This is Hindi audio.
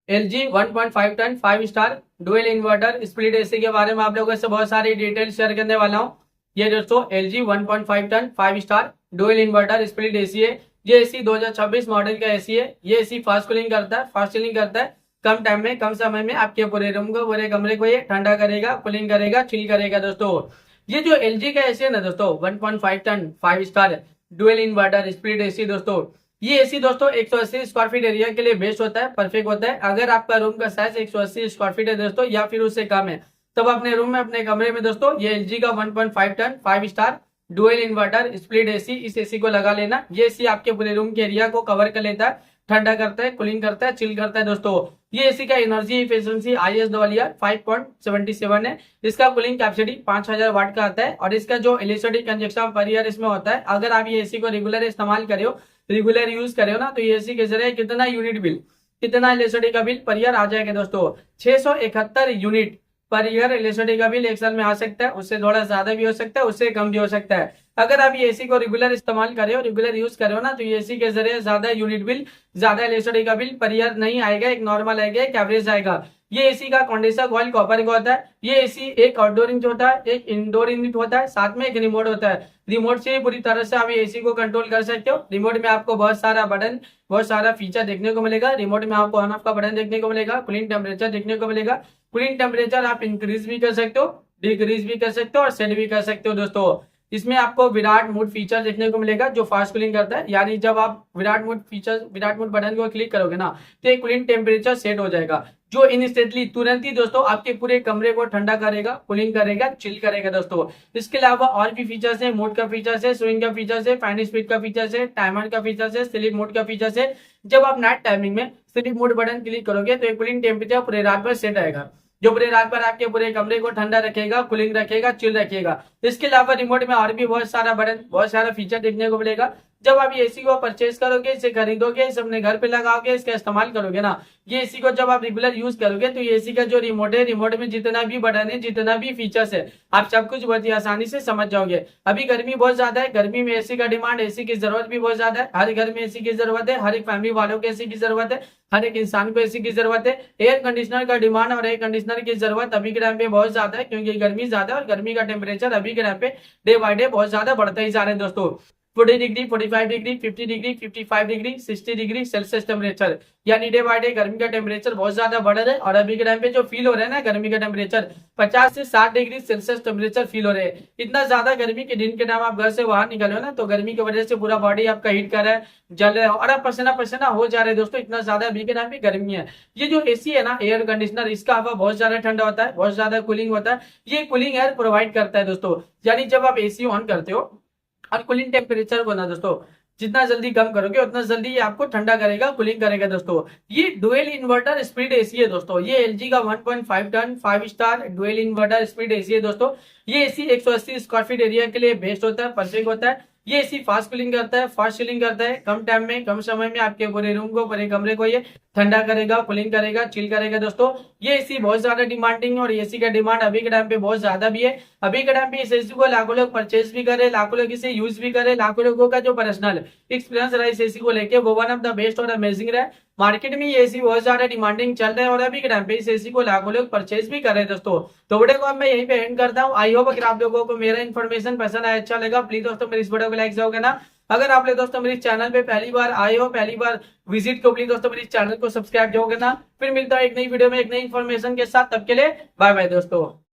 LG 1.5 ton 5 star dual inverter split AC के बारे में आप लोगों से बहुत सारी डिटेल शेयर करने वाला हूँ। ये दोस्तों LG 1.5 ton 5 star dual inverter split AC है। ये एसी 2026 मॉडल का एसी है। ये एसी फास्ट कूलिंग करता है, फास्ट चिलिंग करता है। कम टाइम में, कम समय में आपके पूरे रूम को, पूरे कमरे को ये ठंडा करेगा, कूलिंग करेगा, चिल करेगा। दोस्तों ये जो LG का एसी है ना दोस्तों, 1.5 ton 5 star dual inverter split AC, दोस्तों ये एसी दोस्तों 180 स्क्वायर फीट एरिया के लिए बेस्ट होता है, परफेक्ट होता है। अगर आपका रूम का साइज 180 स्क्वायर फीट है दोस्तों, या फिर उससे कम है, तब अपने रूम में, अपने कमरे में दोस्तों ये LG का 1.5 ton 5 star dual inverter split AC, इस एसी को लगा लेना। ये एसी आपके पूरे रूम के एरिया को कवर कर लेता है, ठंडा करता है, कूलिंग करता है, चिल करता है। दोस्तों ये एसी का एनर्जी एफिशिएंसी IS 5.77 है। इसका कूलिंग कैपेसिटी 5000 वाट का आता है और इसका जो इलेक्ट्रिसिटी कंजप्शन पर ईयर इसमें होता है, अगर आप ये एसी को रेगुलर इस्तेमाल करे हो, रेगुलर यूज करे हो ना, तो ये एसी के जरिए कितना यूनिट बिल, कितना इलेक्ट्रिसिटी का बिल पर ईयर आ जाएगा दोस्तों, 671 यूनिट पर ईयर इलेक्ट्रिसिटी का बिल एक साल में आ सकता है। उससे थोड़ा ज्यादा भी हो सकता है, उससे कम भी हो सकता है। अगर आप ये एसी को रेगुलर इस्तेमाल करे हो, रेगुलर यूज करे हो ना, तो ये एसी के जरिए ज्यादा यूनिट बिल, ज्यादा इलेक्ट्रिसिटी का बिल पर ईयर नहीं आएगा, एक नॉर्मल आएगा, एक एवरेज आएगा। ये एसी का कंडेंसर कॉइल कॉपर का होता है। ये एसी एक आउटडोर यूनिट होता है, एक इंडोर यूनिट होता है, साथ में एक रिमोट होता है। रिमोट से पूरी तरह से आप ये एसी को कंट्रोल कर सकते हो। रिमोट में आपको बहुत सारा बटन, बहुत सारा फीचर देखने को मिलेगा। रिमोट में आपको ऑन ऑफ का बटन देखने को मिलेगा, कूलिंग टेम्परेचर देखने को मिलेगा। कूलिंग टेम्परेचर आप इंक्रीज भी कर सकते हो, डिक्रीज भी कर सकते हो और सेट भी कर सकते हो। दोस्तों इसमें आपको विराट मोड फीचर देखने को मिलेगा जो फास्ट कूलिंग करता है। यानी जब आप Virat mode feature, Virat mode button को क्लिक करोगे ना, तो एक कूलिंग टेम्परेचर सेट हो जाएगा, जो इंस्टेंटली, तुरंत ही दोस्तों आपके पूरे कमरे को ठंडा करेगा, कूलिंग करेगा, चिल करेगा। दोस्तों इसके अलावा और भी फीचर्स है, मोड का फीचर्स है, स्विंग का फीचर्स है, फैन स्पीड का फीचर्स है, टाइमर का फीचर्स है, स्लीप मोड का फीचर्स है। जब आप नाइट टाइमिंग में स्लीप मोड बटन क्लिक करोगे तो एक कूलिंग टेम्परेचर पूरे रात भर सेट आएगा, जो पूरे रात भर आपके पूरे कमरे को ठंडा रखेगा, कूलिंग रखेगा, चिल रखेगा। इसके अलावा रिमोट में और भी बहुत सारा बटन, बहुत सारा फीचर देखने को मिलेगा। जब आप ये एसी को परचेज करोगे, इसे खरीदोगे, इसे अपने घर पे लगाओगे, इसका इस्तेमाल करोगे ना, ये एसी को जब आप रेगुलर यूज करोगे, तो ये एसी का जो रिमोट है, रिमोट में जितना भी बटन है, जितना भी फीचर्स है, आप सब कुछ बहुत ही आसानी से समझ जाओगे। अभी गर्मी बहुत ज्यादा है, गर्मी में एसी का डिमांड, एसी की जरूरत भी बहुत ज्यादा है। हर घर में एसी की जरूरत है, हर एक फैमिली वालों को एसी की जरूरत है, हर एक इंसान को एसी की जरूरत है। एयर कंडीशनर का डिमांड और एयर कंडीशनर की जरूरत अभी के टाइम पे बहुत ज्यादा है, क्योंकि गर्मी ज्यादा है और गर्मी का टेम्परेचर अभी के टाइम पे डे बाय डे बहुत ज्यादा बढ़ता ही जा रहे हैं। दोस्तों 40 degree, 45 degree, 50 degree, 55 degree, 60 degree Celsius temperature, यानी डे बाय डे गर्मी का टेम्परेचर बहुत ज्यादा बढ़ रहा है। और अभी के टाइम पे जो फील हो रहा है ना, गर्मी का टेम्परेचर 50 से 60 डिग्री सेल्सियस टेम्परेचर फील हो रहे हैं। इतना ज्यादा गर्मी के दिन के टाइम आप घर से बाहर निकले हो ना, तो गर्मी की वजह से पूरा बॉडी आपका हीट कर रहा है, जल रहा है और आप पसीना पसीना हो जा रहे हैं। दोस्तों इतना ज्यादा अभी के टाइम पे गर्मी है। ये जो एसी है ना, एयर कंडीशनर, इसका हवा बहुत ज्यादा ठंडा होता है, बहुत ज्यादा कूलिंग होता है। ये कूलिंग एयर प्रोवाइड करता है दोस्तों। यानी जब आप एसी ऑन करते हो और कूलिंग टेम्परेचर को ना दोस्तों जितना जल्दी कम करोगे, उतना जल्दी ये आपको ठंडा करेगा, कूलिंग करेगा। दोस्तों ये डुअल इन्वर्टर स्प्लिट एसी है। दोस्तों ये LG का 1.5 ton 5 star dual inverter split AC है। दोस्तों ये एसी 180 स्क्वायर फीट एरिया के लिए बेस्ट होता है, परफेक्ट होता है। ये एसी फास्ट कूलिंग करता है, फास्ट चिलिंग करता है। कम टाइम में, कम समय में आपके पूरे रूम को, पूरे कमरे को ये ठंडा करेगा, कूलिंग करेगा, चिल करेगा। दोस्तों ये एसी बहुत ज्यादा डिमांडिंग है और एसी का डिमांड अभी के टाइम पे बहुत ज्यादा भी है। अभी के टाइम पे इस एसी को लाखों लोग परचेज भी करे, लाखों लोग इसे यूज भी करे। लाखों लोगों का जो पर्सनल एक्सपीरियंस रहा इस एसी को लेके, वो वन ऑफ द बेस्ट और अमेजिंग रहा। मार्केट में ये एसी बहुत ज्यादा डिमांडिंग चल रहा है और अभी के टाइम पे इस एसी को लाखों लोग परचेज भी कर रहे हैं। दोस्तों तो वीडियो को अब मैं यहीं पे एंड करता हूँ। आई होप अगर आप लोगों को मेरा इन्फॉर्मेशन पसंद आया, अच्छा लगा, प्लीज दोस्तों मेरे इस वीडियो को लाइक करोगे ना। अगर आप लोग दोस्तों मेरे चैनल पे पहली बार आए हो, पहली बार विजिट को, प्लीज दोस्तों मेरे चैनल को सब्सक्राइब करोगे ना। फिर मिलता है एक नई वीडियो में एक नई इन्फॉर्मेशन के साथ, तब के लिए बाय बाय दोस्तों।